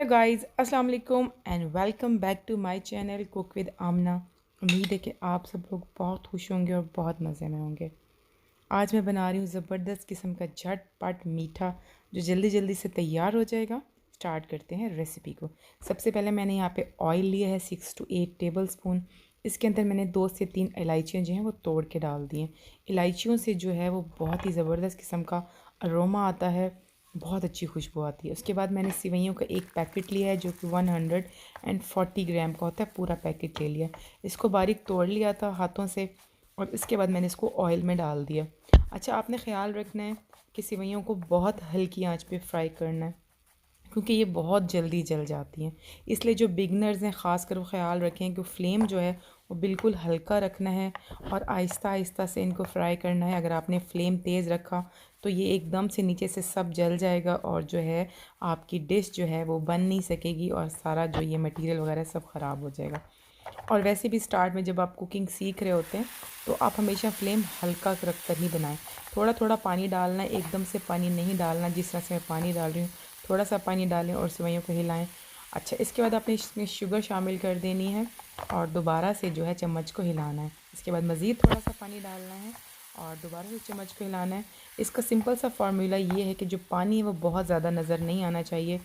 Guys अस्सलाम वालेकुम and welcome back to my channel cook with Aamna. उम्मीद है कि आप सब लोग बहुत खुश होंगे और बहुत मज़े में होंगे। आज मैं बना रही हूँ ज़बरदस्त किस्म का झटपट मीठा जो जल्दी जल्दी से तैयार हो जाएगा। स्टार्ट करते हैं रेसिपी को। सबसे पहले मैंने यहाँ पे ऑयल लिया है 6 to 8 टेबल स्पून। इसके अंदर मैंने 2 से 3 इलायचियाँ जो हैं वो तोड़ के डाल दी हैं। इलायचियों से जो है वो बहुत ही ज़बरदस्त किस्म का अरोमा आता है, बहुत अच्छी खुशबू आती है। उसके बाद मैंने सिवैयों का एक पैकेट लिया है जो कि 140 ग्राम का होता है, पूरा पैकेट ले लिया। इसको बारीक तोड़ लिया था हाथों से और इसके बाद मैंने इसको ऑयल में डाल दिया। अच्छा, आपने ख्याल रखना है कि सिवैयों को बहुत हल्की आंच पे फ्राई करना है क्योंकि ये बहुत जल्दी जल जाती हैं। इसलिए जो बिगनर्स हैं ख़ास कर वो ख़्याल रखें कि फ्लेम जो है वो बिल्कुल हल्का रखना है और आहिस्ता आहिस्ता से इनको फ्राई करना है। अगर आपने फ्लेम तेज़ रखा तो ये एकदम से नीचे से सब जल जाएगा और जो है आपकी डिश जो है वो बन नहीं सकेगी और सारा जो ये मटेरियल वगैरह सब ख़राब हो जाएगा। और वैसे भी स्टार्ट में जब आप कुकिंग सीख रहे होते हैं तो आप हमेशा फ्लेम हल्का रख कर ही बनाएं। थोड़ा थोड़ा पानी डालना है, एकदम से पानी नहीं डालना। जिस तरह से मैं पानी डाल रही हूँ थोड़ा सा पानी डालें और सेवइयों को हिलाएं। अच्छा, इसके बाद आपने इसमें शुगर शामिल कर देनी है और दोबारा से जो है चम्मच को हिलाना है। इसके बाद मज़ीद थोड़ा सा पानी डालना है और दोबारा से चम्मच को हिलाना है। इसका सिंपल सा फार्मूला ये है कि जो पानी है वो बहुत ज़्यादा नज़र नहीं आना चाहिए।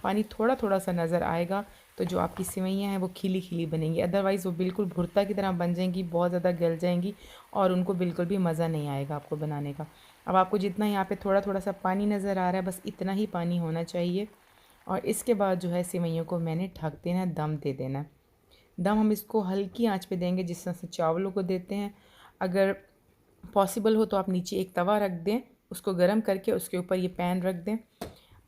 पानी थोड़ा थोड़ा सा नज़र आएगा तो जो आपकी सेवइयाँ हैं वो खिली खिली बनेंगी, अदरवाइज़ वो बिल्कुल भुर्ता की तरह बन जाएंगी, बहुत ज़्यादा गल जाएंगी और उनको बिल्कुल भी मज़ा नहीं आएगा आपको बनाने का। अब आपको जितना यहाँ पे थोड़ा थोड़ा सा पानी नज़र आ रहा है, बस इतना ही पानी होना चाहिए। और इसके बाद जो है सेवइयों को मैंने ढक देना है, दम दे देना है। दम हम इसको हल्की आंच पे देंगे जिस तरह से चावलों को देते हैं। अगर पॉसिबल हो तो आप नीचे एक तवा रख दें, उसको गर्म करके उसके ऊपर ये पैन रख दें।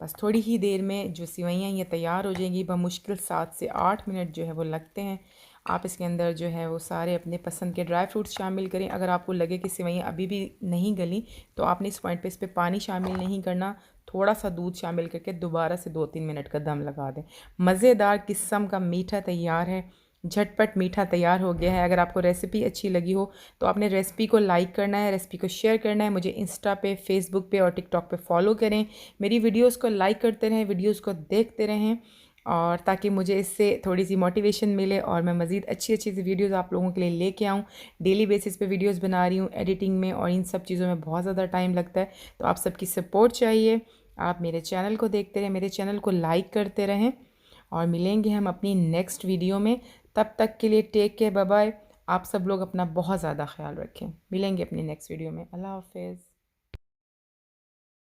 बस थोड़ी ही देर में जो सेवइयाँ ये तैयार हो जाएंगी। बमुश्किल 7 से 8 मिनट जो है वो लगते हैं। आप इसके अंदर जो है वो सारे अपने पसंद के ड्राई फ्रूट्स शामिल करें। अगर आपको लगे कि सेवइयाँ अभी भी नहीं गली तो आपने इस पॉइंट पे इस पर पानी शामिल नहीं करना, थोड़ा सा दूध शामिल करके दोबारा से 2-3 मिनट का दम लगा दें। मज़ेदार किस्म का मीठा तैयार है, झटपट मीठा तैयार हो गया है। अगर आपको रेसिपी अच्छी लगी हो तो आपने रेसिपी को लाइक करना है, रेसिपी को शेयर करना है। मुझे इंस्टा पे, फेसबुक पे और टिकटॉक पे फॉलो करें। मेरी वीडियोस को लाइक करते रहें, वीडियोस को देखते रहें और ताकि मुझे इससे थोड़ी सी मोटिवेशन मिले और मैं मज़ीद अच्छी अच्छी सी वीडियोस आप लोगों के लिए लेके आऊँ। डेली बेसिस पे वीडियोस बना रही हूँ, एडिटिंग में और इन सब चीज़ों में बहुत ज़्यादा टाइम लगता है, तो आप सबकी सपोर्ट चाहिए। आप मेरे चैनल को देखते रहें, मेरे चैनल को लाइक करते रहें और मिलेंगे हम अपनी नेक्स्ट वीडियो में। तब तक के लिए टेक केयर, बाय बाय। आप सब लोग अपना बहुत ज़्यादा ख्याल रखें। मिलेंगे अपनी नेक्स्ट वीडियो में। अल्लाह हाफ़िज़।